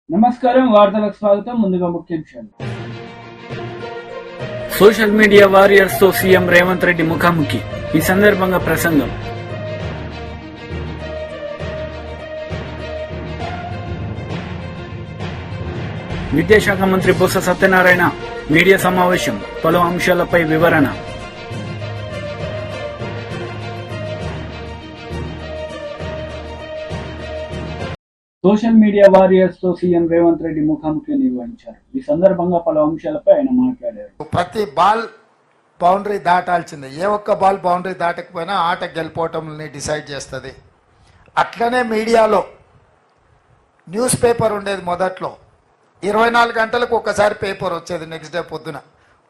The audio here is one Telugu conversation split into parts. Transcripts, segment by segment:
నమస్కారం, వార్తలకు స్వాగతం. ముందుగా ముఖ్యాంశాలు. సోషల్ మీడియా వారియర్స్ తో సీఎం రేవంత్ రెడ్డి ముఖాముఖి. ఈ సందర్భంగా ప్రసంగం. విద్యాశాఖ మంత్రి బొత్స సత్యనారాయణ మీడియా సమావేశం, పలు అంశాలపై వివరణ. సోషల్ మీడియా వారియర్స్ తో సీఎం రేవంత్ రెడ్డి ముఖాముఖి నిర్వహించారు. ఈ సందర్భంగా పలు అంశాలపై ఆయన మాట్లాడారు. ప్రతి బాల్ బౌండరీ దాటాల్సిందే. ఏ ఒక్క బాల్ బౌండరీ దాటకపోయినా ఆట గెలిపోవటంని డిసైడ్ చేస్తుంది. అట్లనే మీడియాలో న్యూస్ పేపర్ ఉండేది. మొదట్లో 24 గంటలకు ఒకసారి పేపర్ వచ్చేది. నెక్స్ట్ డే పొద్దున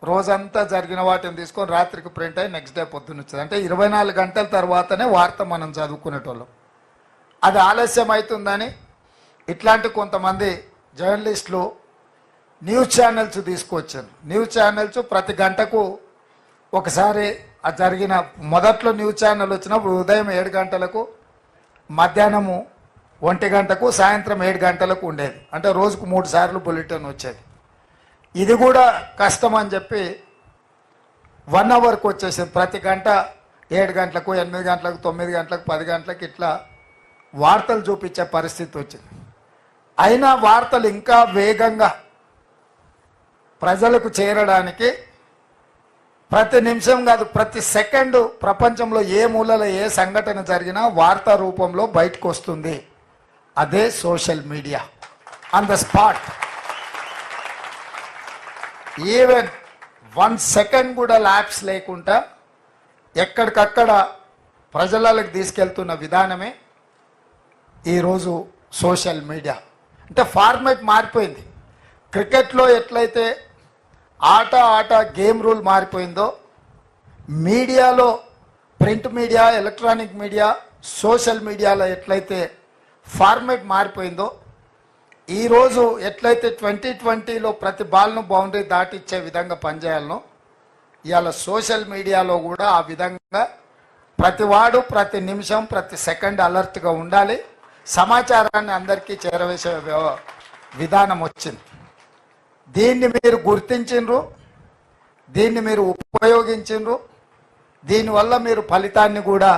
రోజంతా జరిగిన వాటిని తీసుకొని రాత్రికి ప్రింట్ అయ్యి నెక్స్ట్ డే పొద్దున వచ్చేది. అంటే 24 గంటల తర్వాతనే వార్త మనం చదువుకునేటోళ్ళం. అది ఆలస్యం అవుతుందని ఇట్లాంటి కొంతమంది జర్నలిస్టులు న్యూస్ ఛానల్స్ తీసుకొచ్చారు. న్యూస్ ఛానల్స్ ప్రతి గంటకు ఒకసారి ఆ జరిగిన మొదట్లో న్యూస్ ఛానల్ వచ్చినప్పుడు ఉదయం 7 గంటలకు, మధ్యాహ్నము 1 గంటకు, సాయంత్రం 7 గంటలకు ఉండేది. అంటే రోజుకు 3 సార్లు బులెటిన్ వచ్చేది. ఇది కూడా కష్టం అని చెప్పి 1 అవర్కి వచ్చేసింది. ప్రతి గంట 7 గంటలకు, 8 గంటలకు, 9 గంటలకు, 10 గంటలకు ఇట్లా వార్తలు చూపించే పరిస్థితి వచ్చింది. అయినా వార్తలు ఇంకా వేగంగా ప్రజలకు చేరడానికి ప్రతి నిమిషం కాదు, ప్రతి సెకండు ప్రపంచంలో ఏ మూలలో ఏ సంఘటన జరిగినా వార్తా రూపంలో బయటకు వస్తుంది. అదే social media. On the spot, even 1 second కూడా ల్యాప్స్ లేకుండా ఎక్కడికక్కడ ప్రజలకు తీసుకెళ్తున్న విధానమే ఈరోజు సోషల్ మీడియా. అంటే ఫార్మేట్ మారిపోయింది. క్రికెట్లో ఎట్లయితే ఆట గేమ్ రూల్ మారిపోయిందో, మీడియాలో print media, electronic media, social మీడియాలో ఎట్లయితే ఫార్మేట్ మారిపోయిందో, ఈరోజు ఎట్లయితే 2020లో ప్రతి బాల్ను బౌండరీ దాటిచ్చే విధంగా పనిచేయాలనో, ఇవాళ సోషల్ మీడియాలో కూడా ఆ విధంగా ప్రతివాడు ప్రతి నిమిషం ప్రతి సెకండ్ అలర్ట్గా ఉండాలి. సమాచారాన్ని అందరికీ చేరవేసే విధానం వచ్చింది. దీన్ని మీరు గుర్తించిండ్రు, దీన్ని మీరు ఉపయోగించిండ్రు. దీనివల్ల మీరు ఫలితాన్ని కూడా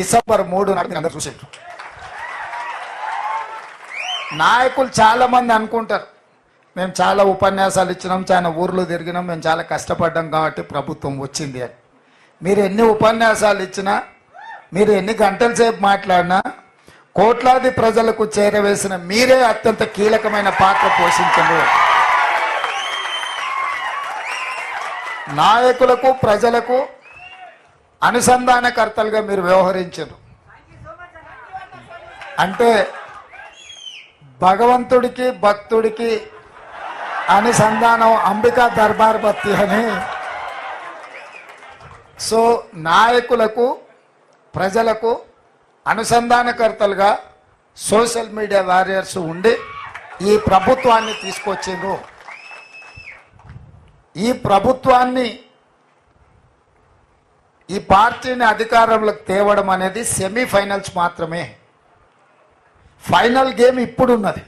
డిసెంబర్ 3 అందరూ చూసిండ్రు. నాయకులు చాలామంది అనుకుంటారు మేము చాలా ఉపన్యాసాలు ఇచ్చినాం, చాలా ఊర్లు తిరిగినాం, మేము చాలా కష్టపడ్డాం కాబట్టి ప్రభుత్వం వచ్చింది అని. మీరు ఎన్ని ఉపన్యాసాలు ఇచ్చినా, మీరు ఎన్ని గంటల సేపు మాట్లాడినా, కోట్లాది ప్రజలకు చేరవేసిన మీరే అత్యంత కీలకమైన పాత్ర పోషించారు. నాయకులకు ప్రజలకు అనుసంధానకర్తలుగా మీరు వ్యవహరించారు. అంటే భగవంతుడికి భక్తుడికి అనుసంధానం అంబికా దర్బార్ బత్తి అని. సో నాయకులకు ప్రజలకు అనుసంధానకర్తలుగా సోషల్ మీడియా వారియర్స్ ఉండి ఈ ప్రభుత్వాన్ని తీసుకొచ్చిండ్రు. ఈ ప్రభుత్వాన్ని, ఈ పార్టీని అధికారంలోకి తేవడం అనేది సెమీఫైనల్స్ మాత్రమే. ఫైనల్ గేమ్ ఇప్పుడు ఉన్నది.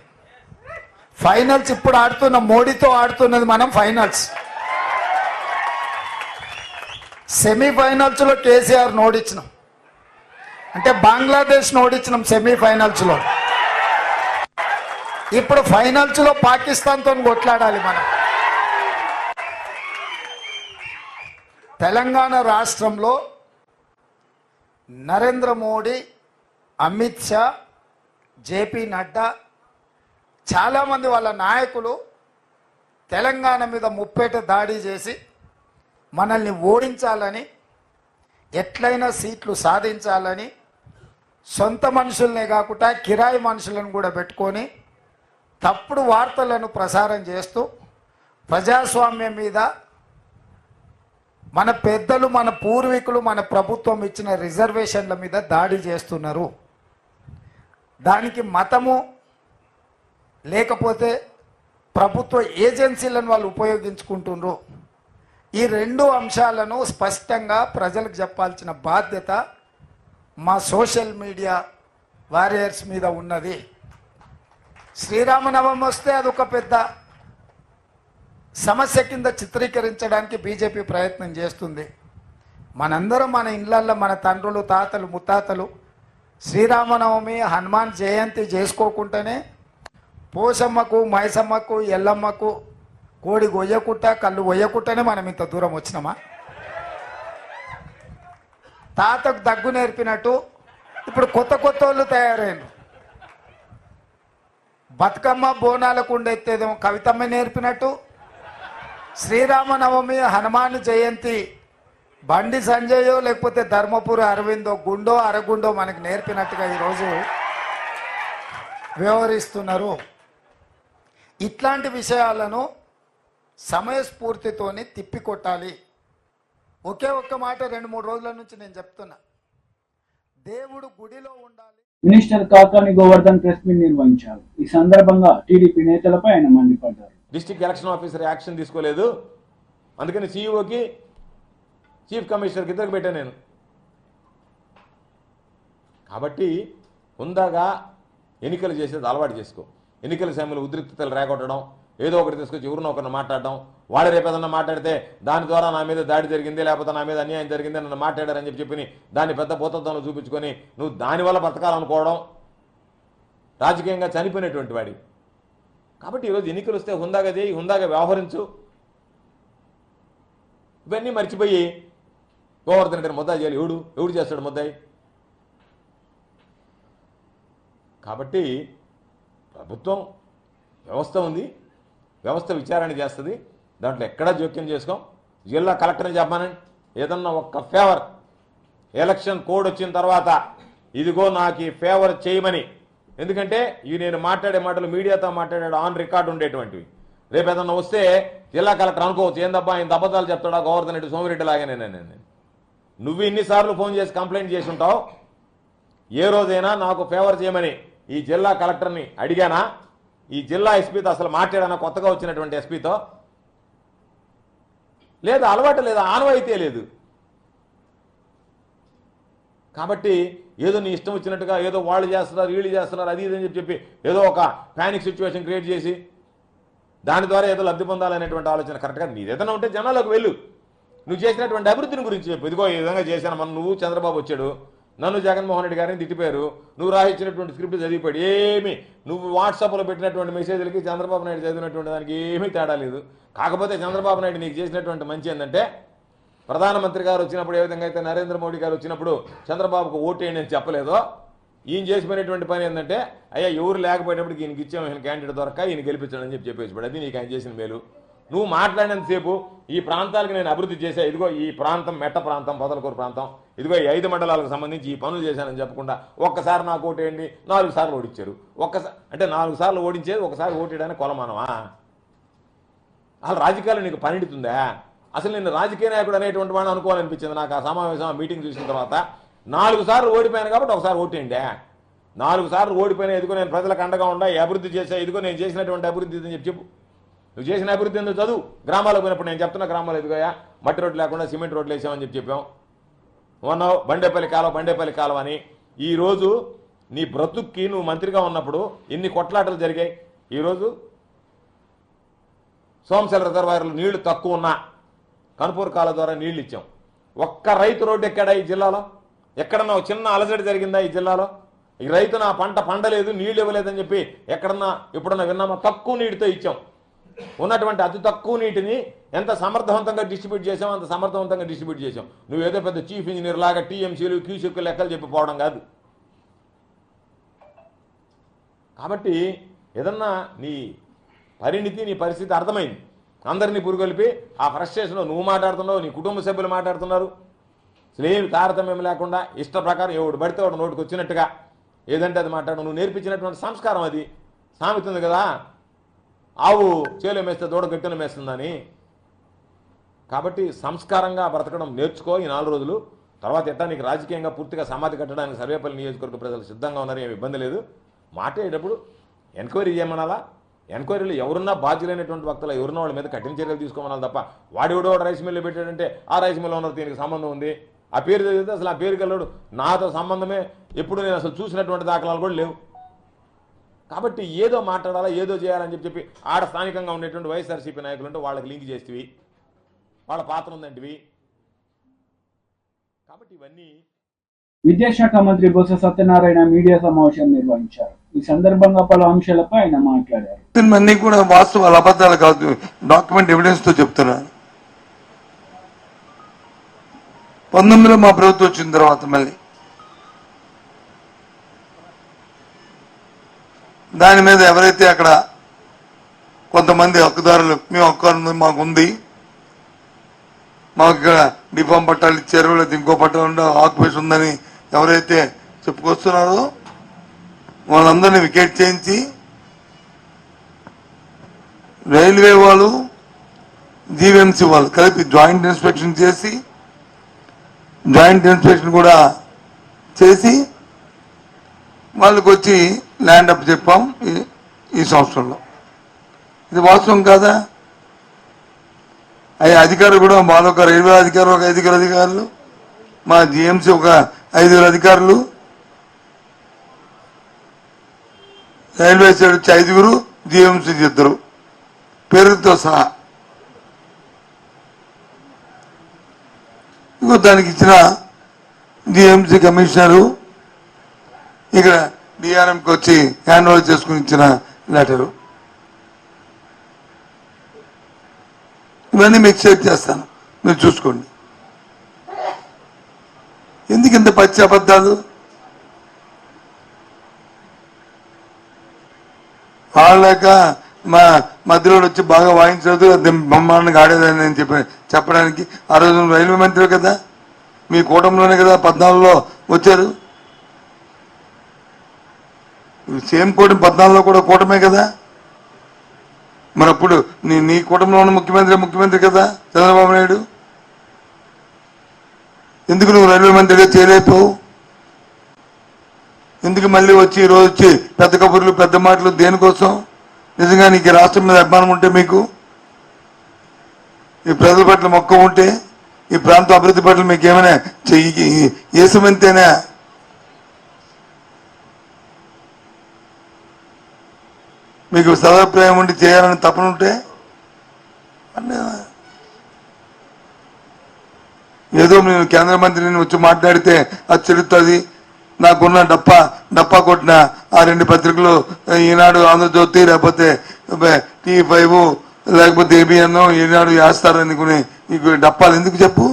ఫైనల్స్ ఇప్పుడు ఆడుతున్న మోడీతో ఆడుతున్నది మనం ఫైనల్స్. సెమీఫైనల్స్లో కేసీఆర్ ఓడించినాం, అంటే బంగ్లాదేశ్ ఓడించినాం సెమీఫైనల్స్లో. ఇప్పుడు ఫైనల్స్లో పాకిస్తాన్తో కొట్లాడాలి మనం. తెలంగాణ రాష్ట్రంలో నరేంద్ర మోడీ, అమిత్ షా, జేపీ నడ్డా, చాలామంది వాళ్ళ నాయకులు తెలంగాణ మీద ముప్పేట దాడి చేసి మనల్ని ఓడించాలని, ఎట్లయినా సీట్లు సాధించాలని, సొంత మనుషులనే కాకుండా కిరాయి మనుషులను కూడా పెట్టుకొని తప్పుడు వార్తలను ప్రసారం చేస్తూ ప్రజాస్వామ్యం మీద, మన పెద్దలు, మన పూర్వీకులు, మన ప్రభుత్వం ఇచ్చిన రిజర్వేషన్ల మీద దాడి చేస్తున్నారు. దానికి మతము లేకపోతే ప్రభుత్వ ఏజెన్సీలను వాళ్ళు ఉపయోగించుకుంటున్నారు. ఈ 2 అంశాలను స్పష్టంగా ప్రజలకు చెప్పాల్సిన బాధ్యత మా సోషల్ మీడియా వారియర్స్ మీద ఉన్నది. శ్రీరామనవమి వస్తే అదొక పెద్ద సమస్య కింద చిత్రీకరించడానికి బీజేపీ ప్రయత్నం చేస్తుంది. మనందరం మన ఇళ్లల్లో మన తండ్రులు, తాతలు, ముత్తాతలు శ్రీరామనవమి, హనుమాన్ జయంతి చేసుకోకుండానే పోషమ్మకు, మైసమ్మకు, ఎల్లమ్మకు కోడి గొయ్యకుట్ట, కళ్ళు గొయ్యకుట్టనే మనం ఇంత దూరం వచ్చినామా? తాతకు దగ్గు నేర్పినట్టు ఇప్పుడు కొత్త కొత్త వాళ్ళు తయారైన బతుకమ్మ బోనాలకు ఉండేదేమో కవితమ్మ నేర్పినట్టు శ్రీరామనవమి, హనుమాన్ జయంతి బండి సంజయో లేకపోతే ధర్మపురి అరవిందో గుండో అరగుండో మనకు నేర్పినట్టుగా ఈరోజు వ్యవహరిస్తున్నారు. ఇట్లాంటి విషయాలను సమయస్ఫూర్తితోని తిప్పికొట్టాలి. ఒకే ఒక్క మాట 2-3 రోజుల నుంచి నేను చెప్తున్నా, దేవుడు గుడిలో ఉండాలి. Minister Kakani Govardhan press meet నిర్వహించారు. ఈ సందర్భంగా టీడీపీ నేతలపై ఆయన మండిపడ్డారు. డిస్ట్రిక్ట్ ఎలక్షన్ ఆఫీసర్ యాక్షన్ తీసుకోలేదు, అందుకని సీఈఓకి, చీఫ్ కమిషనర్కి ఇద్దరికి పెట్టాను నేను. కాబట్టి హుందాగా ఎన్నికలు చేసేది అలవాటు చేసుకో. ఎన్నికల సమయంలో ఉద్రిక్తతలు రేగొట్టడం, ఏదో ఒకటి తీసుకొచ్చి ఎవరినో ఒకరిని మాట్లాడడం, వాడు రేపు ఏదన్నా మాట్లాడితే దాని ద్వారా నా మీద దాడి జరిగింది, లేకపోతే నా మీద అన్యాయం జరిగింది, నన్ను మాట్లాడారని చెప్పి దాన్ని పెద్ద భూతత్వంలో చూపించుకొని నువ్వు దానివల్ల బ్రతకాలనుకోవడం రాజకీయంగా చనిపోయినటువంటి వాడి. కాబట్టి ఈరోజు ఎన్నికలు వస్తే హుందాగా చేయి, హుందాగా వ్యవహరించు. ఇవన్నీ మర్చిపోయి గోవర్ధన్ రెడ్డిని ముద్దా చేయాలి. ఎవడు చేస్తాడు ముద్దాయి? కాబట్టి ప్రభుత్వం వ్యవస్థ ఉంది, వ్యవస్థ విచారణ చేస్తుంది, దాంట్లో ఎక్కడా జోక్యం చేసుకోం. జిల్లా కలెక్టర్ని చెప్పానండి, ఏదన్నా ఒక్క ఫేవర్ ఎలక్షన్ కోడ్ వచ్చిన తర్వాత ఇదిగో నాకు ఈ ఫేవర్ చేయమని. ఎందుకంటే ఇవి నేను మాట్లాడే మాటలు మీడియాతో మాట్లాడాడు ఆన్ రికార్డు ఉండేటువంటివి. రేపు ఏదన్నా వస్తే జిల్లా కలెక్టర్ అనుకోవచ్చు, ఏందబ్బా ఇంత అబద్ధాలు చెప్తాడా గోవర్ధన్ రెడ్డి, సోమిరెడ్డి లాగానే. నువ్వు ఇన్నిసార్లు ఫోన్ చేసి కంప్లైంట్ చేసి ఉంటావు. ఏ రోజైనా నాకు ఫేవర్ చేయమని ఈ జిల్లా కలెక్టర్ని అడిగానా? ఈ జిల్లా ఎస్పీతో అసలు మాట్లాడానా? కొత్తగా వచ్చినటువంటి ఎస్పీతో లేదా? అలవాటు లేదా? ఆనవాయితీ లేదు. కాబట్టి ఏదో నీ ఇష్టం వచ్చినట్టుగా ఏదో వాళ్ళు చేస్తున్నారు, వీళ్ళు చేస్తున్నారు, అది ఇది అని చెప్పి ఏదో ఒక ప్యానిక్ సిచ్యువేషన్ క్రియేట్ చేసి దాని ద్వారా ఏదో లబ్ధి పొందాలనేటువంటి ఆలోచన కరెక్ట్గా నీదేదైనా ఉంటే జనాలకు వెళ్ళు. నువ్వు చేసినటువంటి అభివృద్ధిని గురించి చెప్పు. ఇదిగో ఈ విధంగా చేశాను. మన నువ్వు చంద్రబాబు వచ్చాడు, నన్ను జగన్మోహన్ రెడ్డి గారిని తిట్టిపోయారు, నువ్వు రాయించినటువంటి స్క్రిప్ట్ చదివిపోయాడు. ఏమి నువ్వు వాట్సాప్లో పెట్టినటువంటి మెసేజ్లకి చంద్రబాబు నాయుడు చదివినటువంటి దానికి ఏమీ తేడా లేదు. కాకపోతే చంద్రబాబు నాయుడు నీకు చేసినటువంటి మంచి ఏంటంటే, ప్రధానమంత్రి గారు వచ్చినప్పుడు ఏ విధంగా అయితే నరేంద్ర మోడీ గారు వచ్చినప్పుడు చంద్రబాబుకు ఓటేయండి అని చెప్పలేదో, ఈయన చేసిపోయినటువంటి పని ఏంటంటే, అయ్యా ఎవరు లేకపోయేటప్పుడు ఈయనకి ఇచ్చాము, ఈయన క్యాండిడేట్ దొరక ఈయన గెలిపించడం అని చెప్పేసి, అది నీకు ఆయన చేసిన మేలు. నువ్వు మాట్లాడినంతసేపు ఈ ప్రాంతాలకు నేను అభివృద్ధి చేశా, ఇదిగో ఈ ప్రాంతం మెట్ట ప్రాంతం, పొదలకూరు ప్రాంతం, ఇదిగో ఈ 5 మండలాలకు సంబంధించి ఈ పనులు చేశానని చెప్పకుండా ఒక్కసారి నాకు ఓటేయండి 4 సార్లు ఓడించారు. అంటే 4 సార్లు ఓడించేది ఒకసారి ఓటేయడానికి కొలమానమా? అసలు రాజకీయాలు నీకు పనిడుతుందా? అసలు నేను రాజకీయ నాయకుడు అనేటువంటి వాడిని అనుకోవాలనిపించింది నాకు ఆ సమావేశం, ఆ మీటింగ్ చూసిన తర్వాత. 4 సార్లు ఓడిపోయాను కాబట్టి ఒకసారి ఓటేయండి. 4 సార్లు ఓడిపోయినా ఇదిగో నేను ప్రజలకు అండగా ఉండా, ఈ అభివృద్ధి చేసా, ఇదిగో నేను చేసినటువంటి అభివృద్ధి అని చెప్పు. నువ్వు చేసిన అభివృద్ధి ఎందుకు చదువు. గ్రామాలకు పోయినప్పుడు నేను చెప్తున్నా, గ్రామాలు ఎదుగోయా మట్టి రోడ్లు లేకుండా సిమెంట్ రోడ్లు వేసామని చెప్పాం. ఉన్నావు బండేపల్లి కాలువ అని. ఈరోజు నీ బ్రతుక్కి నువ్వు మంత్రిగా ఉన్నప్పుడు ఎన్ని కొట్లాటలు జరిగాయి. ఈరోజు సోమశల రిజర్వాయర్లు నీళ్లు తక్కువ ఉన్నా కనుపూర్ కాలువ ద్వారా నీళ్లు ఇచ్చాం. ఒక్క రైతు రోడ్డు ఎక్కడా ఈ జిల్లాలో? ఎక్కడన్నా ఒక చిన్న అలజడి జరిగిందా ఈ జిల్లాలో? ఈ రైతు నా పంట పండలేదు, నీళ్లు ఇవ్వలేదని చెప్పి ఎక్కడన్నా ఎప్పుడన్నా విన్నామా? తక్కువ నీటితో ఇచ్చాం. ఉన్నటువంటి అతి తక్కువ నీటిని ఎంత సమర్థవంతంగా డిస్ట్రిబ్యూట్ చేసామో అంత సమర్థవంతంగా డిస్ట్రిబ్యూట్ చేసాం. నువ్వు ఏదో పెద్ద చీఫ్ ఇంజనీర్ లాగా టీఎంసీలు క్యూసెక్లు లెక్కలు చెప్పిపోవడం కాదు. కాబట్టి ఏదన్నా నీ పరిణితి, నీ పరిస్థితి అర్థమైంది. అందరినీ పురుగొలిపి ఆ ఫ్రస్ట్రేషన్లో నువ్వు మాట్లాడుతున్నావు, నీ కుటుంబ సభ్యులు మాట్లాడుతున్నారు. అసలు ఏమి తారతమ్యం లేకుండా ఇష్ట ప్రకారం ఎవడు పడితే వాడు నోటికి వచ్చినట్టుగా ఏదంటే అది మాట్లాడడం నువ్వు నేర్పించినటువంటి సంస్కారం. అది సామెత ఉంది కదా, ఆవు చేలో మేస్తే దూడ గట్టిన మేస్తుందని. కాబట్టి సంస్కారంగా బ్రతకడం నేర్చుకో ఈ 4 రోజులు. తర్వాత ఎట్టా నీకు రాజకీయంగా పూర్తిగా సమాధి కట్టడానికి సర్వేపల్లి నియోజకవర్గ ప్రజలు సిద్ధంగా ఉన్నారు, ఏమి ఇబ్బంది లేదు. మాట్లాడేటప్పుడు ఎంక్వైరీ చేయమనాలా? ఎంక్వైరీలు ఎవరున్నా బాధ్యులైనటువంటి వక్తలు ఎవరున్నా వాళ్ళ మీద కఠిన చర్యలు తీసుకోమనాలి తప్ప వాడెవడో రైస్ మిల్లు పెట్టాడంటే ఆ రైస్ మిల్ ఓనర్ దీనికి సంబంధం ఉంది, ఆ పేరు చదివితే అసలు ఆ పేరు గెలడు, నాతో సంబంధమే ఎప్పుడు నేను అసలు చూసినటువంటి దాఖలాలు కూడా లేవు. కాబట్టి ఏదో మాట్లాడాలా ఏదో చేయాలని చెప్పి ఆడ స్థానికంగా ఉండేటువంటి వైఎస్ఆర్సీపీ నాయకులు ఉంటే వాళ్ళకి లింక్ చేస్తేవి, వాళ్ళ పాత్ర ఉందంటివి. కాబట్టి ఇవన్నీ. విద్యాశాఖ మంత్రి బొత్స సత్యనారాయణ మీడియా సమావేశం నిర్వహించారు. ఈ సందర్భంగా పలు అంశాలపై ఆయన మాట్లాడారు. అన్ని కూడా వాస్తవాలు అబద్ధాలు కాదు, డాక్యుమెంట్ ఎవిడెన్స్ తో చెప్తున్నారు. 19లో మా ప్రభుత్వం వచ్చిన తర్వాత మళ్ళీ దాని మీద ఎవరైతే అక్కడ కొంతమంది హక్కుదారులు, మేము హక్కు మాకుంది, మాకు ఇక్కడ డిఫామ్ పట్టాలు ఇచ్చారు, లేదా ఇంకో పట్టాలు ఆక్యుపేషన్ ఉందని ఎవరైతే చెప్పుకొస్తున్నారో వాళ్ళందరినీ వికెట్ చేయించి రైల్వే వాళ్ళు జీవీఎంసీ వాళ్ళు కలిపి జాయింట్ ఇన్స్పెక్షన్ చేసి కూడా చేసి వాళ్ళకి వచ్చి ల్యాండ్ అప్ చెప్పాం ఈ సంవత్సరంలో. ఇది వాస్తవం కాదా? అధికారులు కూడా మాదొక రైల్వే అధికారులు ఒక 5 అధికారులు, మా జిఎంసీ ఒక 5 అధికారులు, రైల్వే సైడ్ వచ్చి 5, జిఎంసీ 2 పేరుతో సహా. ఇంకో దానికి ఇచ్చిన జిఎంసీ కమిషనరు ఇక్కడ డిఆర్ఎంకి వచ్చి హ్యాండ్ ఓవర్ చేసుకుని ఇచ్చిన లెటరు. ఇవన్నీ మీకు షేర్ చేస్తాను, మీరు చూసుకోండి. ఎందుకు ఇంత పచ్చి అబద్ధాలు? వాళ్ళక మా మధ్యలో వచ్చి బాగా వాయించదు, బ్రహ్మాండంగా ఆడేదని నేను చెప్పడానికి ఆ రోజు రైల్వే మంత్రి కదా, మీ కూటమిలోనే కదా 14లో వచ్చారు. సేమ్ కూటమి 14లో కూడా కూటమే కదా. మరి అప్పుడు నీ కూటమిలో ఉన్న ముఖ్యమంత్రి కదా చంద్రబాబు నాయుడు. ఎందుకు నువ్వు రైల్వే మంత్రిగా చేయలేకపోవు? ఎందుకు మళ్ళీ వచ్చి ఈరోజు వచ్చి పెద్ద కబుర్లు పెద్ద మాటలు దేనికోసం? నిజంగా నీకు రాష్ట్రం మీద అభిమానం ఉంటే, మీకు ఈ ప్రజల పట్ల మక్కువ ఉంటే, ఈ ప్రాంత అభివృద్ధి పట్ల మీకు ఏమైనా ఏసమంతేనా? మీకు సదాభిప్రాయం ఉండి చేయాలని తపనుంటే ఏదో నేను కేంద్ర మంత్రిని వచ్చి మాట్లాడితే అది చెల్లుతుంది, నాకున్న డప్పా కొట్టిన ఆ 2 పత్రికలు ఈనాడు ఆంధ్రజ్యోతి లేకపోతే T5 లేకపోతే ఏబిఎన్ ఈనాడు వేస్తారనుకుని నీకు డప్పాలు ఎందుకు చెప్పు?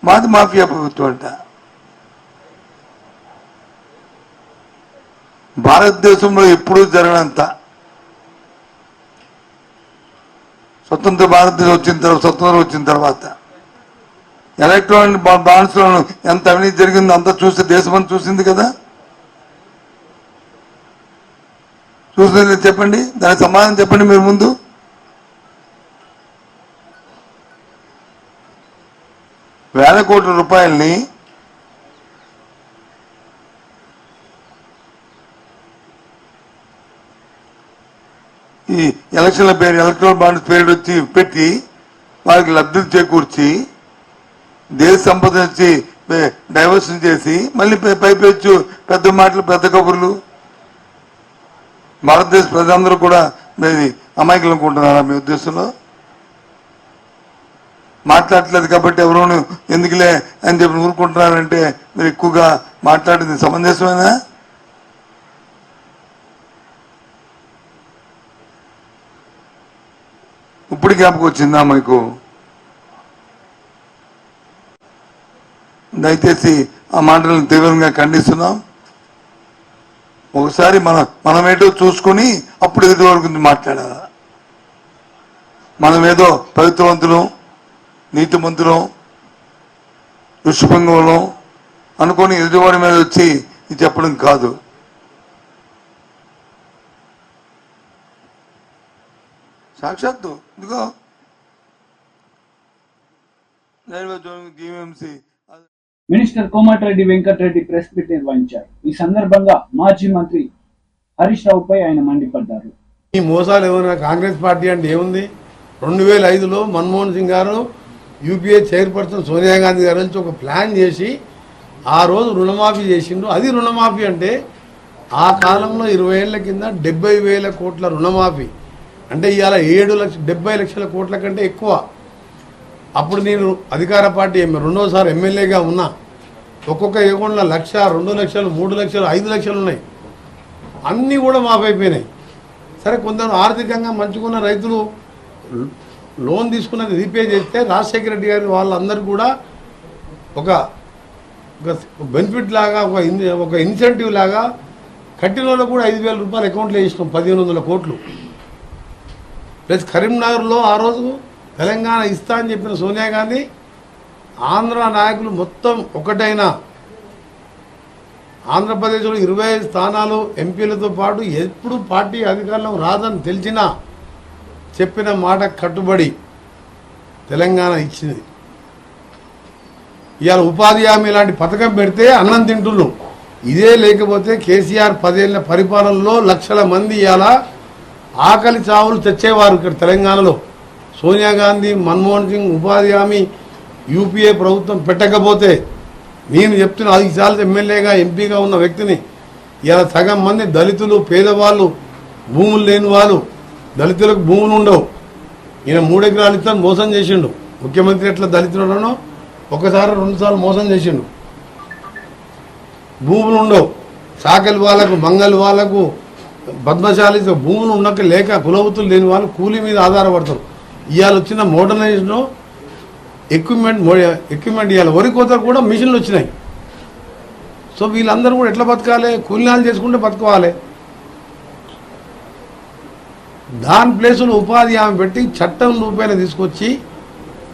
మాది మాఫియా ప్రభుత్వం అంట. భారతదేశంలో ఎప్పుడూ జరగనంత స్వతంత్రం వచ్చిన తర్వాత ఎలక్ట్రానిక్ బాండ్స్ లో ఎంత అవినీతి జరిగిందో అంతా చూస్తే దేశమంతా చూసింది కదా. చూసింది చెప్పండి, దానికి సమాధానం చెప్పండి మీరు ముందు. వేల కోట్ల రూపాయల్ని ఈ ఎలక్షన్ల పేరు ఎలక్ట్రల్ బాండ్స్ పేరు వచ్చి పెట్టి వారికి లబ్ధులు చేకూర్చి దేశ సంపద నుంచి డైవర్షన్ చేసి మళ్ళీ పైపెచ్చు పెద్ద మాటలు పెద్ద కబుర్లు. భారతదేశ ప్రజలందరూ కూడా మీది అమాయకులు అనుకుంటున్నారా మీ ఉద్దేశంలో? మాట్లాడట్లేదు కాబట్టి ఎవరూ ఎందుకులే అని చెప్పి ఊరుకుంటున్నారంటే మీరు ఎక్కువగా మాట్లాడింది సమంజసమేనా? ఇప్పుడు జ్ఞాపకం వచ్చిందా మీకు? దయచేసి ఆ మాటలను తీవ్రంగా ఖండిస్తున్నాం. ఒకసారి మనమేటో చూసుకుని అప్పుడు ఎదుటి వరకు మాట్లాడాలి. మనమేదో పవిత్రవంతులం, నీతిమంతులం, ఋషిపంగంలో అనుకొని ఎదుటివాడి మీద వచ్చి ఇది చెప్పడం కాదు. సాక్షాత్తు ఇదిగో GVMC minister Komatireddy Venkatreddy press meet నిర్వహించారు. ఈ సందర్భంగా మాజీ మంత్రి హరీష్ రావుపై ఆయన మండిపడ్డారు. ఈ మోసాలు ఏమైనా కాంగ్రెస్ పార్టీ అంటే ఏముంది? 2005లో మన్మోహన్ సింగ్ గారు యూపీఏ చైర్పర్సన్ సోనియా గాంధీ గారు నుంచి ఒక ప్లాన్ చేసి ఆ రోజు రుణమాఫీ చేసిండు. అది రుణమాఫీ అంటే ఆ కాలంలో 20 ఏళ్ల కింద 70,000 కోట్ల రుణమాఫీ అంటే ఇవాళ 70 లక్షల కోట్ల కంటే ఎక్కువ. అప్పుడు నేను అధికార పార్టీ రెండోసారి ఎమ్మెల్యేగా ఉన్నా. ఒక్కొక్క ఏగొండ్ల 1,00,000, 2 లక్షలు, 3 లక్షలు, 5 లక్షలు ఉన్నాయి. అన్నీ కూడా మాఫీ అయిపోయినాయి. సరే, కొందరు ఆర్థికంగా మంచుకున్న రైతులు లోన్ తీసుకున్నది రీపే చేస్తే రాజశేఖర రెడ్డి గారి వాళ్ళందరూ కూడా ఒక బెనిఫిట్ లాగా ఒక ఇన్సెంటివ్ లాగా కట్టిన వాళ్ళకు కూడా 5,000 రూపాయలు అకౌంట్లో వేసినాం, 1,500 కోట్లు. ప్లస్ కరీంనగర్లో ఆ రోజు తెలంగాణ ఇస్తా అని చెప్పిన సోనియా గాంధీ ఆంధ్ర నాయకులు మొత్తం ఒకటైన ఆంధ్రప్రదేశ్లో 25 స్థానాలు ఎంపీలతో పాటు ఎప్పుడు పార్టీ అధికారంలో రాదని తెలిసినా చెప్పిన మాట కట్టుబడి తెలంగాణ ఇచ్చింది. ఇవాళ ఉపాధి హామీ లాంటి పథకం పెడితే అన్నం తింటున్నాం. ఇదే లేకపోతే కేసీఆర్ 10 ఏళ్ల పరిపాలనలో లక్షల మంది ఇవాళ ఆకలి చావులు తెచ్చేవారు ఇక్కడ తెలంగాణలో. సోనియా గాంధీ, మన్మోహన్ సింగ్ ఉపాధి హామీ యూపీఏ ప్రభుత్వం పెట్టకపోతే నేను చెప్తున్నా, 5 సార్లు ఎమ్మెల్యేగా ఎంపీగా ఉన్న వ్యక్తిని. ఇలా సగం మంది దళితులు, పేదవాళ్ళు, భూములు లేని వాళ్ళు, దళితులకు భూములు ఉండవు. ఈయన 3 ఎకరాలు ఇస్తాను మోసం చేసిండు. ముఖ్యమంత్రి ఎట్లా దళితులను ఒకసారి 2 సార్లు మోసం చేసిండు. భూములు ఉండవు, సాకలి వాళ్ళకు, మంగళి వాళ్ళకు, పద్మశాలి భూములు ఉండక లేక కులవృత్తులు లేని వాళ్ళు కూలీ మీద ఆధారపడతారు. ఇవాళ వచ్చిన మోడర్నైజేషన్ ఎక్విప్మెంట్ ఇవాళ వరి కోతలు కూడా మిషన్లు వచ్చినాయి. సో వీళ్ళందరూ కూడా ఎట్లా బతకాలి? కూలీనాలు చేసుకుంటే బతుకోవాలి. దాని ప్లేసులో ఉపాధి హామీ పెట్టి చట్టం రూపాయలు తీసుకొచ్చి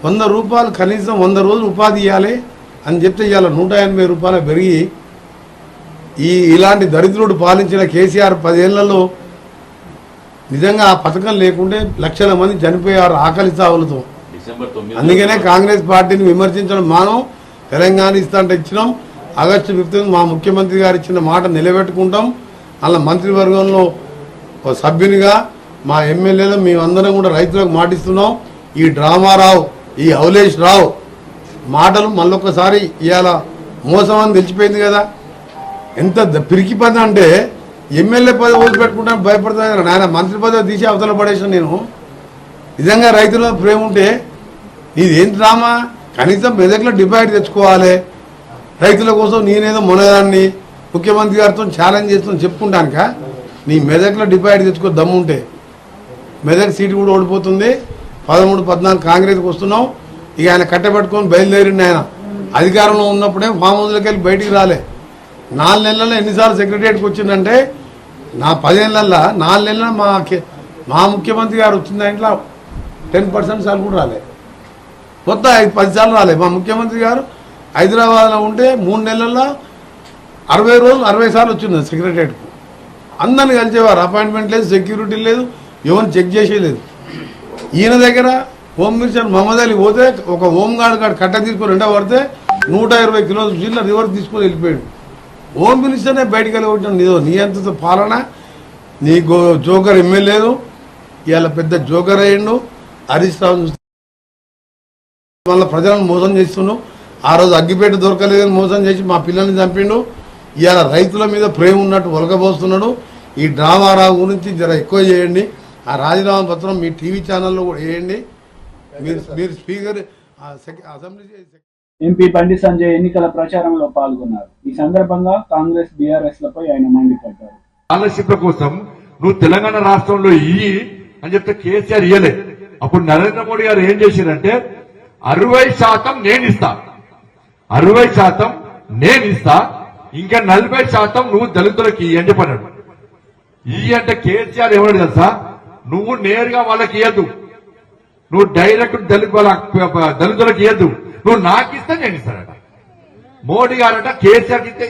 100 రూపాయలు కనీసం 100 రోజులు ఉపాధి ఇవ్వాలి అని చెప్తే ఇవాళ 180 రూపాయలు పెరిగి ఇలాంటి దరిద్రుడు పాలించిన కేసీఆర్ 10 ఏళ్లలో నిజంగా ఆ పథకం లేకుంటే లక్షల మంది చనిపోయారు ఆకలి చావులతో. అందుకనే కాంగ్రెస్ పార్టీని విమర్శించడం మానం. తెలంగాణ ఇస్తాంటే ఇచ్చినాం. ఆగస్టు 15 మా ముఖ్యమంత్రి గారు ఇచ్చిన మాట నిలబెట్టుకుంటాం. అలా మంత్రివర్గంలో సభ్యునిగా మా ఎమ్మెల్యేలు మేమందరం కూడా రైతులకు మాటిస్తున్నాం. ఈ డ్రామారావు, ఈ అవలేష్ రావు మాటలు మళ్ళొక్కసారి ఇవాళ మోసం అని తెలిసిపోయింది కదా. ఎంత పిరికి పని అంటే ఎమ్మెల్యే పదవి వదిలిపెట్టుకుంటాను భయపడుతుంది. నాయన మంత్రి పదవి తీసి అవతల పడేసిన నేను. నిజంగా రైతుల ప్రేమ ఉంటే ఇదేం డ్రామా? కనీసం మెదక్లో డిపాజిట్ తెచ్చుకోవాలి. రైతుల కోసం నేనేదో మొనదాన్ని ముఖ్యమంత్రి గారితో ఛాలెంజ్ చేస్తాను చెప్పుకుంటానుక. నీ మెదక్లో డిపాజిట్ తెచ్చుకో దమ్ముంటే. మెదక్ సీటు కూడా ఓడిపోతుంది. 13, 14 కాంగ్రెస్కి వస్తున్నాం. ఇక ఆయన కట్టబెట్టుకొని బయలుదేరిండి. ఆయన అధికారంలో ఉన్నప్పుడే ఫామ్ హౌస్లోకి వెళ్ళి బయటికి రాలే. 4 నెలల్లో ఎన్నిసార్లు సెక్రటరియట్కి వచ్చిందంటే నా 10 ఏళ్ళల్లో 4 నెలల మా ముఖ్యమంత్రి గారు వచ్చిన దాంట్లో 10% సార్లు కూడా రాలే. మొత్తం 10 సార్లు రాలే. మా ముఖ్యమంత్రి గారు హైదరాబాద్లో ఉంటే 3 నెలల్లో 60 రోజులు 60 సార్లు వచ్చింది సెక్రటరియట్కు. అందరిని కలిసేవారు. అపాయింట్మెంట్ లేదు, సెక్యూరిటీ లేదు, ఎవరిని చెక్ చేసేలేదు. ఈయన దగ్గర హోమ్ మినిస్టర్ మహమ్మద్ అలీ పోతే ఒక హోంగార్డ్ గార్డ్ కట్ట తీసుకొని రెండో పడితే 120 కిలోమీటర్ల జిల్లా రివర్స్ తీసుకొని వెళ్ళిపోయాడు. హోమ్ మినిస్టర్నే బయటకు వెళ్ళి నీ అంత పాలన, నీ జోకర్ ఎమ్మెల్యేలు ఇవాళ పెద్ద జోకర్ అయ్యిండు. హరీష్ రావు మళ్ళీ ప్రజలను మోసం చేస్తున్నావు. ఆ రోజు అగ్గిపేట దొరకలేదని మోసం చేసి మా పిల్లల్ని చంపిండు. ఇవాళ రైతుల మీద ప్రేమ ఉన్నట్టు ఒలకబోస్తున్నాడు. ఈ డ్రామారావు గురించి జర ఎక్కువ చేయండి. ఆ రాజీనామా పత్రం మీ టీవీ ఛానల్లో కూడా వేయండి. మీరు speaker assembly MP Bandi Sanjay ఎన్నికల ప్రచారంలో పాల్గొన్నారు. ఈ సందర్భంగా కాంగ్రెస్, బీఆర్ఎస్ లపై ఆయన మండిపడ్డారు. స్కాలర్షిప్ల కోసం నువ్వు తెలంగాణ రాష్ట్రంలో ఇయ్యి అని చెప్తే కేసీఆర్ ఇయ్యలే. అప్పుడు నరేంద్ర మోడీ గారు ఏం చేశారంటే 60% నేను ఇస్తా, 60% నేను ఇస్తా, ఇంకా 40% నువ్వు దళితులకి ఇయ్యి అని చెప్పన్నాడు. ఇయ్యి అంటే కేసీఆర్ ఏమన్నాడు తెలుసా? నువ్వు నేరుగా వాళ్ళకి ఇయ్యద్దు, నువ్వు డైరెక్ట్ దళితులకు ఇయ్యద్దు, నువ్వు నాకు ఇస్తే నేను ఇస్తానట. మోడీ గారట కేసీఆర్ ఇస్తే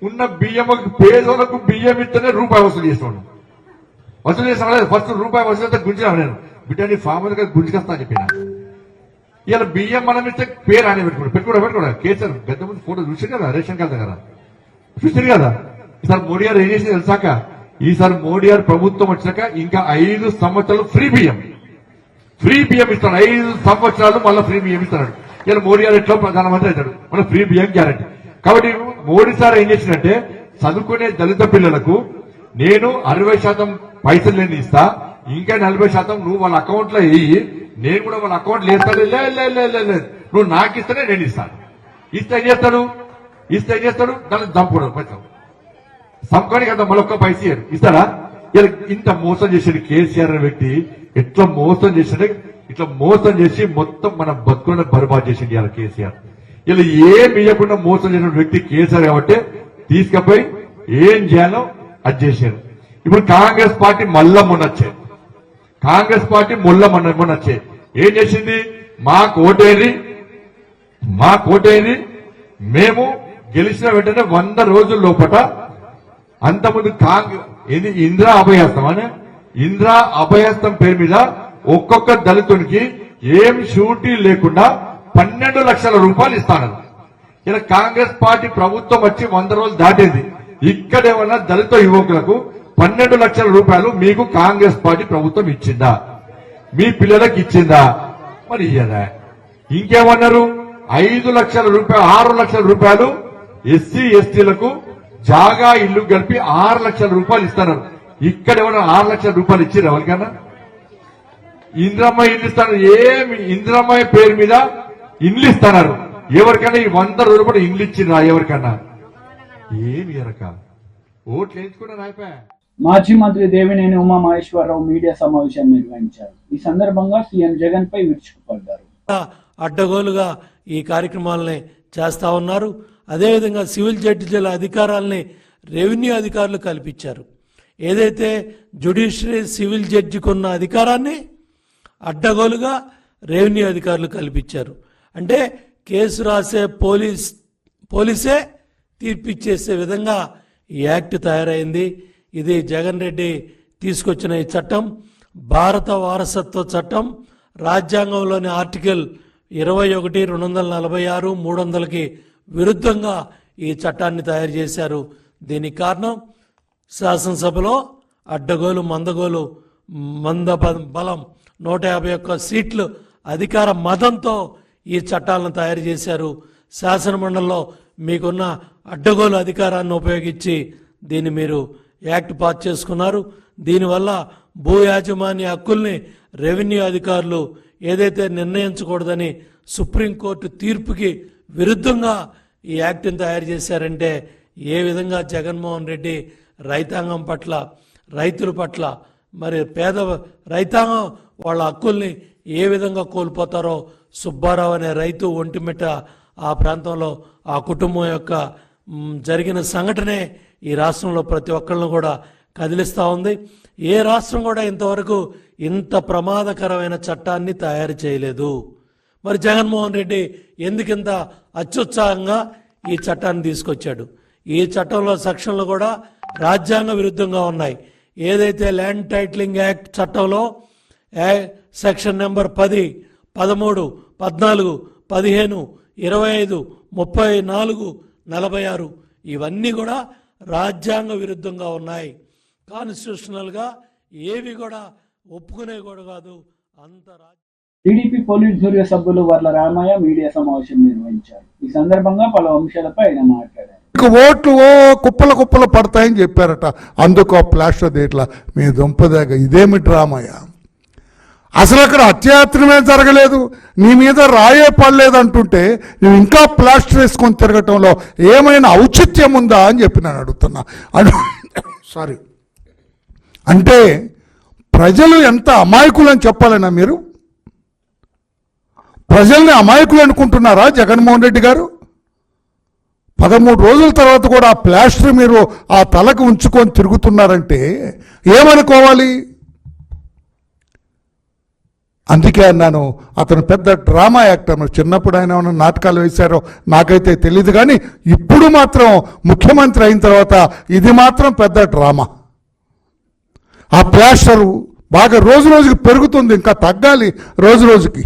ఉన్న బియ్యం పేదోళ్లకు బియ్యం ఇస్తేనే రూపాయి వసూలు చేస్తున్నాడు. వసూలు చేసిన ఫస్ట్ రూపాయి వసూలు అయితే గుంజినా నేను బిడ్డని ఫార్మర్ గా గుంజుకొస్తా అని చెప్పిన. ఇలా బియ్యం మనం ఇస్తే పేరు ఆయన పెట్టుకోవడం కేసీఆర్ పెద్ద ముందు ఫోటో చూసి కదా రేషన్ కార్డు దగ్గర చూసారు కదా. ఈసారి మోడీ గారు ఏం చేసి తెలిసాక, ఈసారి మోడీ గారు ప్రభుత్వం వచ్చాక ఇంకా 5 సంవత్సరాలు ఫ్రీ బియ్యం ఇస్తాడు. 5 సంవత్సరాలు మళ్ళీ ఫ్రీ బియ్యం ఇస్తాడు. ఇలా మోడీ గారు ఎట్లా ప్రధానమంత్రి అవుతాడు, మన ఫ్రీ బియ్యం గ్యారెంటీ. కాబట్టి మోడీ సార్ ఏం చేసినట్టే చదువుకునే దళిత పిల్లలకు నేను 60% పైసలు నేను ఇస్తా, ఇంకా 40% నువ్వు వాళ్ళ అకౌంట్ లో వేయి, నేను కూడా వాళ్ళ అకౌంట్ లో వేస్తాను. లేదు నువ్వు నాకు ఇస్తేనే నేను ఇస్తాను. ఇస్తే ఏం చేస్తాడు దాన్ని చంపుకోవడం పైసలు సంకొని కదా మళ్ళొక్క పైస ఇస్తాడా? ఇలా ఇంత మోసం చేసాడు కేసీఆర్ అనే వ్యక్తి. ఎట్లా మోసం చేసాడే, ఇట్లా మోసం చేసి మొత్తం మన బతుకులను బర్బాద్ చేసింది ఇలా కేసీఆర్. ఇలా ఏం ఇవ్వకుండా మోసం చేసిన వ్యక్తి కేసీఆర్ కాబట్టి తీసుకుపోయి ఏం చేయాలో అది చేశారు. ఇప్పుడు కాంగ్రెస్ పార్టీ మళ్ళా మొన్నొచ్చాయి. మొన్నొచ్చాయి ఏం చేసింది? మా కోటేది మేము గెలిచిన వెంటనే 100 రోజుల లోపల అంతకుముందు ఇది ఇందిరా అభయహస్తం అని ఇందిరా అభయహస్తం పేరు మీద ఒక్కొక్క దళితునికి ఏం షూరిటీ లేకుండా 12 లక్షల రూపాయలు ఇస్తాను. ఇలా కాంగ్రెస్ పార్టీ ప్రభుత్వం వచ్చి 100 రోజులు దాటేది. ఇక్కడేమన్నా దళిత యువకులకు 12 లక్షల రూపాయలు మీకు కాంగ్రెస్ పార్టీ ప్రభుత్వం ఇచ్చిందా? మీ పిల్లలకు ఇచ్చిందా? మరి ఇయ్యదా? ఇంకేమన్నారు? 5 లక్షల రూపాయలు 6 లక్షల రూపాయలు ఎస్సీ ఎస్టీలకు జాగా ఇల్లు కలిపి 6 లక్షల రూపాయలు ఇస్తున్నారు. ఇక్కడ ఏమన్నా 6 లక్షల రూపాయలు ఇచ్చారు ఎవరికన్నా? ఇందిరమ్మ ఇల్లు ఇస్తున్నారు. ఏమి ఇందిరమ్మ పేరు మీద ఇల్లు ఇస్తున్నారు. ఎవరికైనా ఈ 100 రోజులు కూడా ఇల్లు ఇచ్చిరా? ఎవరికన్నా ఏమి ఎరక ఓట్లు వేయించుకున్నారు అయిపోయా. మాజీ మంత్రి దేవినేని ఉమామహేశ్వరరావు మీడియా సమావేశాన్ని నిర్వహించారు. ఈ సందర్భంగా సీఎం జగన్ పై విరుచుకుపడ్డారు. అడ్డగోలుగా ఈ కార్యక్రమాలని చేస్తా ఉన్నారు. అదేవిధంగా సివిల్ జడ్జిల అధికారాలని రెవెన్యూ అధికారులు కల్పించారు. ఏదైతే జ్యుడిషియరీ సివిల్ జడ్జికి ఉన్న అధికారాన్ని అడ్డగోలుగా రెవెన్యూ అధికారులు కల్పించారు. అంటే కేసు రాసే పోలీసే తీర్పిచ్చేసే విధంగా ఈ యాక్ట్ తయారైంది. ఇది జగన్ రెడ్డి తీసుకొచ్చిన ఈ చట్టం భారత వారసత్వ చట్టం. రాజ్యాంగంలోని ఆర్టికల్ 21, 246, 300కి విరుద్ధంగా ఈ చట్టాన్ని తయారు చేశారు. దీనికి కారణం శాసనసభలో అడ్డగోలు మంద బలం 151 సీట్లు అధికార మదంతో ఈ చట్టాలను తయారు చేశారు. శాసనమండలిలో మీకున్న అడ్డగోలు అధికారాన్ని ఉపయోగించి దీన్ని మీరు యాక్ట్ పాస్ చేసుకున్నారు. దీనివల్ల భూ యాజమాన్య హక్కుల్ని రెవెన్యూ అధికారులు ఏదైతే నిర్ణయించకూడదని సుప్రీంకోర్టు తీర్పుకి విరుద్ధంగా ఈ యాక్ట్ని తయారు చేశారంటే ఏ విధంగా జగన్మోహన్ రెడ్డి రైతాంగం పట్ల, రైతుల పట్ల, మరి పేద రైతాంగం వాళ్ళ హక్కుల్ని ఏ విధంగా కోల్పోతారో సుబ్బారావు అనే రైతు ఒంటిమిట్ట ఆ ప్రాంతంలో ఆ కుటుంబం యొక్క జరిగిన సంఘటనే ఈ రాష్ట్రంలో ప్రతి ఒక్కళ్ళను కూడా కదిలిస్తూ ఉంది. ఏ రాష్ట్రం కూడా ఇంతవరకు ఇంత ప్రమాదకరమైన చట్టాన్ని తయారు చేయలేదు. మరి జగన్మోహన్ రెడ్డి ఎందుకింత అత్యుత్సాహంగా ఈ చట్టాన్ని తీసుకొచ్చాడు? ఈ చట్టంలో సెక్షన్లు కూడా రాజ్యాంగ విరుద్ధంగా ఉన్నాయి. ఏదైతే ల్యాండ్ టైటిలింగ్ యాక్ట్ చట్టంలో సెక్షన్ నెంబర్ 10, 13, 14, 15, 25, 34, 46 ఇవన్నీ కూడా రాజ్యాంగ విరుద్ధంగా ఉన్నాయి. కాన్స్టిట్యూషనల్గా ఏవి కూడా ఒప్పుకునే కూడా కాదు. అంత టీడీపీ పోలిట్ బ్యూరో సభ్యులు వర్ల రామయ్య మీడియా సమావేశం నిర్వహించారు. ఈ సందర్భంగా పలు అంశాలపై ఆయన మాట్లాడారు. ఓట్లు కుప్పలు పడతాయని చెప్పారట. అందుకు ప్లాస్టర్ దేట్లా మీ దుంపదాగా ఇదేమి డ్రామాయా? అసలు అక్కడ హత్యాయత్నమే జరగలేదు, నీ మీద రాయే పడలేదు అంటుంటే నువ్వు ఇంకా ప్లాస్టర్ వేసుకొని తిరగటంలో ఏమైనా ఔచిత్యం ఉందా అని చెప్పి నేను అడుగుతున్నా. సారీ, అంటే ప్రజలు ఎంత అమాయకులు అని చెప్పాలన్నా మీరు? ప్రజల్ని అమాయకులు అనుకుంటున్నారా జగన్మోహన్ రెడ్డి గారు? 13 రోజుల తర్వాత కూడా ఆ ప్లాస్టర్ మీరు ఆ తలకు ఉంచుకొని తిరుగుతున్నారంటే ఏమనుకోవాలి? అందుకే అన్నాను, అతను పెద్ద డ్రామా యాక్టర్. చిన్నప్పుడు ఆయన ఏమైనా నాటకాలు వేశారో నాకైతే తెలియదు, కానీ ఇప్పుడు మాత్రం ముఖ్యమంత్రి అయిన తర్వాత ఇది మాత్రం పెద్ద డ్రామా. ఆ ప్లాస్టరు బాగా రోజు రోజుకి పెరుగుతుంది, ఇంకా తగ్గాలి రోజు రోజుకి.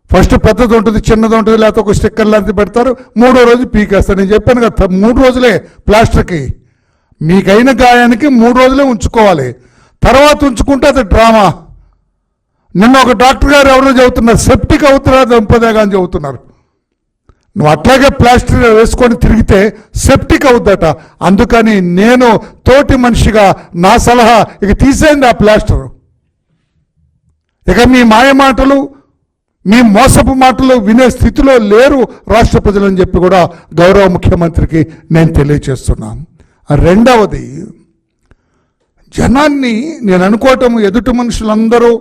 ఫస్ట్ పెద్దది ఉంటుంది, చిన్నది ఉంటుంది, లేకపోతే ఒక స్టిక్కర్ లాంటిది పెడతారు, 3వ రోజు పీకేస్తారు. నేను చెప్పాను కదా 3 రోజులే ప్లాస్టర్కి. మీకైన గాయానికి 3 రోజులే ఉంచుకోవాలి, తర్వాత ఉంచుకుంటే అది డ్రామా. నిన్న ఒక డాక్టర్ గారు ఎవరో చెబుతున్నారు, సెప్టిక్ అవుతున్నారు దంపదేగా అని చెబుతున్నారు. నువ్వు అట్లాగే ప్లాస్టర్ వేసుకొని తిరిగితే సెప్టిక్ అవుద్దట. అందుకని నేను తోటి మనిషిగా నా సలహా, ఇక తీసేయండి ఆ ప్లాస్టర్. ఇక మీ మాయ మాటలు, మీ మోసపు మాటలు వినే స్థితిలో లేరు రాష్ట్ర ప్రజలని చెప్పి కూడా గౌరవ ముఖ్యమంత్రికి నేను తెలియచేస్తున్నాను. రెండవది, జనాన్ని నేను అనుకోవటం ఎదుటి మనుషులందరూ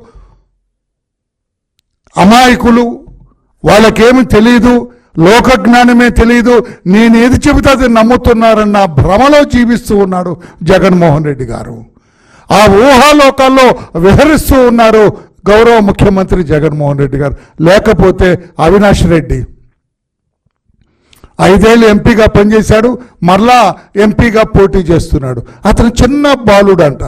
అమాయకులు, వాళ్ళకేమి తెలియదు, లోకజ్ఞానమే తెలియదు, నేను ఏది చెబితే అది నమ్ముతున్నారన్న భ్రమలో జీవిస్తూ ఉన్నాడు జగన్మోహన్ రెడ్డి గారు. ఆ ఊహాలోకాల్లో విహరిస్తూ ఉన్నారు గౌరవ ముఖ్యమంత్రి జగన్మోహన్ రెడ్డి గారు. లేకపోతే అవినాష్ రెడ్డి 5 ఏళ్ళు ఎంపీగా పనిచేశాడు, మరలా ఎంపీగా పోటీ చేస్తున్నాడు. అతను చిన్న బాలుడు అంట,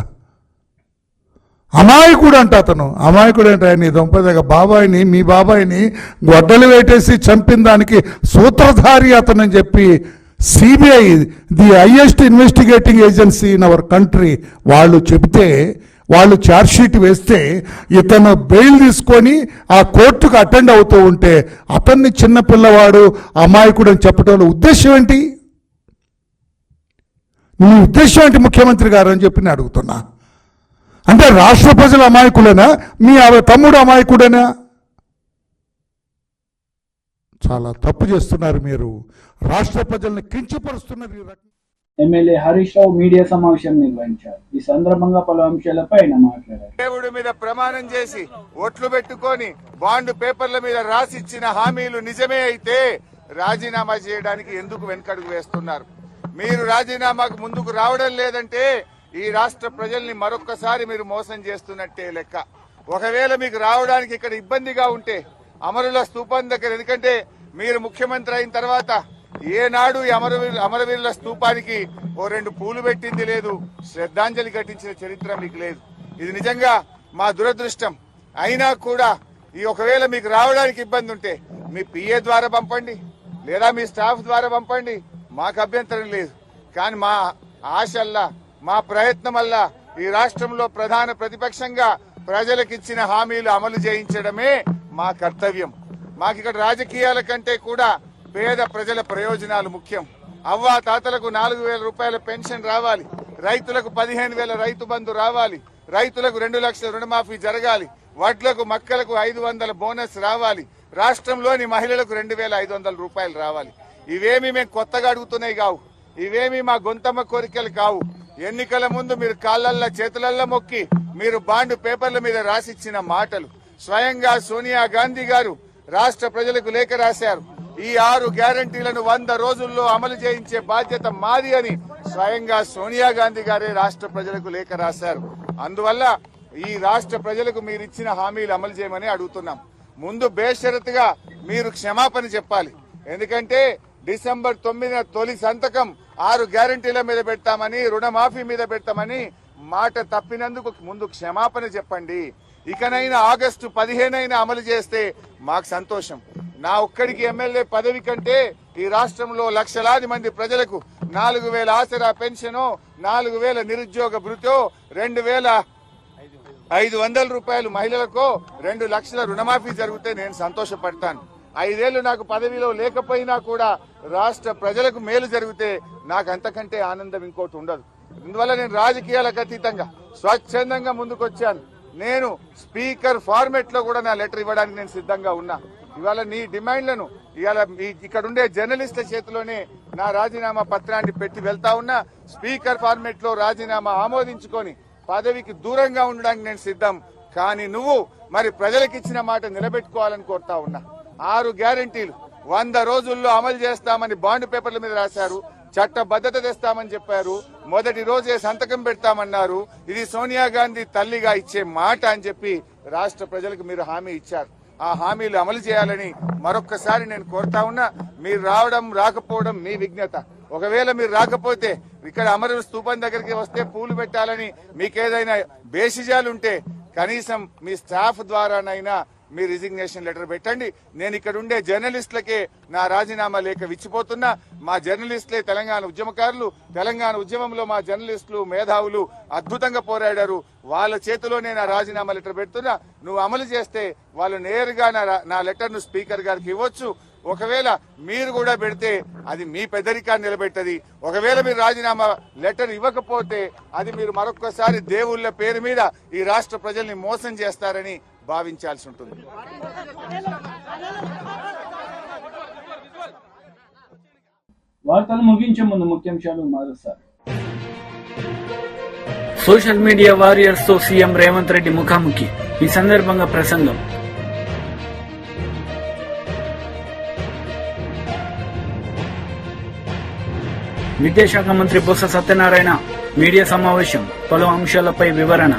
అమాయకుడు అంట. అతను అమాయకుడు అంటే ఆయన దొంపదగ బాబాయిని, మీ బాబాయిని గొడ్డలు వేటేసి చంపిన దానికి సూత్రధారి అతనని చెప్పి CBI, the highest investigating agency in our country, వాళ్ళు చెబితే, వాళ్ళు ఛార్జ్షీట్ వేస్తే ఇతను బెయిల్ తీసుకొని ఆ కోర్టుకు అటెండ్ అవుతూ ఉంటే అతన్ని చిన్నపిల్లవాడు, అమాయకుడు అని చెప్పడంలో ఉద్దేశం ఏంటి? నీ ఉద్దేశం ఏంటి ముఖ్యమంత్రి గారు అని చెప్పి నేను అడుగుతున్నా. అంటే రాష్ట్ర ప్రజల అమాయకులేనా, మీ తమ్ముడు అమాయకుడేనా? చాలా తప్పు చేస్తున్నారు మీరు, రాష్ట్ర ప్రజల్ని కించపరుస్తున్నారు. ఎమ్మెల్యే హరీష్ రావు మీడియా సమావేశం నిర్వహించారు. ఈ సందర్భంగా పలు అంశాలపై ఆయన మాట్లాడారు. దేవుడి మీద ప్రమాణం చేసి ఓట్లు పెట్టుకొని బాండ్ పేపర్ల మీద రాసిచ్చిన హామీలు నిజమే అయితే రాజీనామా చేయడానికి ఎందుకు వెనకడుగు వేస్తున్నారు? మీరు రాజీనామాకు ముందుకు రావడం లేదంటే ఈ రాష్ట్ర ప్రజల్ని మరొక్కసారి మీరు మోసం చేస్తున్నట్టే లెక్క. ఒకవేళ మీకు రావడానికి ఇక్కడ ఇబ్బందిగా ఉంటే అమరుల స్తూపం దగ్గర, ఎందుకంటే మీరు ముఖ్యమంత్రి అయిన తర్వాత ఏనాడు ఈ అమరవీరుల స్తూపానికి 2 పూలు పెట్టింది లేదు, శ్రద్ధాంజలి ఘటించిన చరిత్ర మీకు లేదు. ఇది నిజంగా మా దురదృష్టం. అయినా కూడా ఈ ఒకవేళ మీకు రావడానికి ఇబ్బంది ఉంటే మీ పిఏ ద్వారా పంపండి, లేదా మీ స్టాఫ్ ద్వారా పంపండి, మాకు అభ్యంతరం లేదు. కానీ మా ఆశల్లా, మా ప్రయత్నం వల్ల ఈ రాష్ట్రంలో ప్రధాన ప్రతిపక్షంగా ప్రజలకిచ్చిన హామీలు అమలు చేయించడమే మా కర్తవ్యం. మాకు ఇక్కడ రాజకీయాల కంటే కూడా పేద ప్రజల ప్రయోజనాలు ముఖ్యం. అవ్వా తాతలకు 4,000 రూపాయల పెన్షన్ రావాలి, రైతులకు 15,000 రైతు బంధు రావాలి, రైతులకు 2 లక్షల రుణమాఫీ జరగాలి, వడ్లకు మక్కలకు 500 బోనస్ రావాలి, రాష్ట్రంలోని మహిళలకు 2,500 రూపాయలు రావాలి. ఇవేమి మేము కొత్తగా అడుగుతున్నాయి కావు, ఇవేమి మా గొంతమ్మ కోరికలు కావు. ఎన్నికల ముందు మీరు కాళ్ళల్లో చేతులల్లో మొక్కి మీరు బాండ్ పేపర్ల మీద రాసిచ్చిన మాటలు. స్వయంగా సోనియా గాంధీ గారు రాష్ట్ర ప్రజలకు లేఖ రాశారు. ఈ 6 గ్యారంటీలను 100 రోజుల్లో అమలు చేయించే బాధ్యత మాది అని స్వయంగా సోనియా గాంధీ గారే రాష్ట్ర ప్రజలకు లేఖ రాశారు. అందువల్ల ఈ రాష్ట్ర ప్రజలకు మీరు ఇచ్చిన హామీలు అమలు చేయమని అడుగుతున్నాం. ముందు బేషరతుగా మీరు క్షమాపణ చెప్పాలి. ఎందుకంటే డిసెంబర్ 9న తొలి సంతకం 6 గ్యారంటీల మీద పెడతామని, రుణమాఫీ మీద పెడతామని మాట తప్పినందుకు ముందు క్షమాపణ చెప్పండి. ఇకనైనా ఆగస్టు 15 అమలు చేస్తే మాకు సంతోషం. నా ఒక్కడికి ఎమ్మెల్యే పదవి కంటే ఈ రాష్ట్రంలో లక్షలాది మంది ప్రజలకు 4,000 ఆసరా పెన్షనో, 4,000 నిరుద్యోగ భృతో, 2,500 రూపాయలు మహిళలకో, 2 లక్షల రుణమాఫీ జరిగితే నేను సంతోషపడతాను. 5 ఏళ్లు నాకు పదవిలో లేకపోయినా కూడా రాష్ట్ర ప్రజలకు మేలు జరిగితే నాకు అంతకంటే ఆనందం ఇంకోటి ఉండదు. అందువల్ల నేను రాజకీయాలకు అతీతంగా స్వచ్ఛందంగా ముందుకొచ్చాను. నేను స్పీకర్ ఫార్మెట్ లో కూడా నా లెటర్ ఇవ్వడానికి నేను సిద్ధంగా ఉన్నా. ఇవాళ నీ డిమాండ్లను ఇవాళ ఇక్కడ ఉండే జర్నలిస్టుల చేతిలోనే నా రాజీనామా పత్రాన్ని పెట్టి వెళ్తా ఉన్నా. స్పీకర్ ఫార్మెట్ లో రాజీనామా ఆమోదించుకొని పదవికి దూరంగా ఉండడానికి నేను సిద్ధం. కానీ నువ్వు మరి ప్రజలకు ఇచ్చిన మాట నిలబెట్టుకోవాలని కోరుతా ఉన్నా. 6 గ్యారంటీలు 100 రోజుల్లో అమలు చేస్తామని బాండ్ పేపర్ల మీద రాశారు. చట్టబద్ధత తెస్తామని చెప్పారు. మొదటి రోజే సంతకం పెడతామన్నారు. ఇది సోనియా గాంధీ తల్లిగా ఇచ్చే మాట అని చెప్పి రాష్ట్ర ప్రజలకు మీరు హామీ ఇచ్చారు. ఆ హామీలు అమలు చేయాలని మరొక్కసారి నేను కోరుతా ఉన్నా. మీరు రావడం రాకపోవడం మీ విజ్ఞత. ఒకవేళ మీరు రాకపోతే ఇక్కడ అమరు స్తూపం దగ్గరికి వస్తే పూలు పెట్టాలని మీకేదైనా బేసిజాలుంటే కనీసం మీ స్టాఫ్ ద్వారానైనా మీ రిజిగ్నేషన్ లెటర్ పెట్టండి. నేను ఇక్కడ ఉండే జర్నలిస్టులకే నా రాజీనామా లేఖ విచ్చిపోతున్నా. మా జర్నలిస్టులే తెలంగాణ ఉద్యమకారులు. తెలంగాణ ఉద్యమంలో మా జర్నలిస్టులు, మేధావులు అద్భుతంగా పోరాడారు. వాళ్ళ చేతిలోనే నా రాజీనామా లెటర్ పెడుతున్నా. నువ్వు అమలు చేస్తే వాళ్ళు నేరుగా నా లెటర్ ను స్పీకర్ గారికి ఇవ్వచ్చు. ఒకవేళ మీరు కూడా పెడితే అది మీ పెద్దరికాన్ని నిలబెట్టది. ఒకవేళ మీరు రాజీనామా లెటర్ ఇవ్వకపోతే అది మీరు మరొక్కసారి దేవుళ్ళ పేరు మీద ఈ రాష్ట్ర ప్రజల్ని మోసం చేస్తారని భావించాల్సి ఉంటుంది. వార్తలు ముగించే ముందు ముఖ్యాంశాలు మరోసారి. సోషల్ మీడియా వారియర్స్ తో సీఎం రేవంత్ రెడ్డి ముఖాముఖి. ఈ సందర్భంగా ప్రసంగం. విద్యాశాఖ మంత్రి బొత్స సత్యనారాయణ మీడియా సమావేశం. పలు అంశాలపై వివరణ.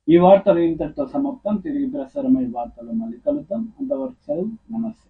ఈ వార్తలు ఇంతటితో సమాప్తం. తిరిగి ప్రసారమయ్యే వార్తలు మళ్ళీ కలుద్దాం. అంతవరకు సెలవు. నమస్తే.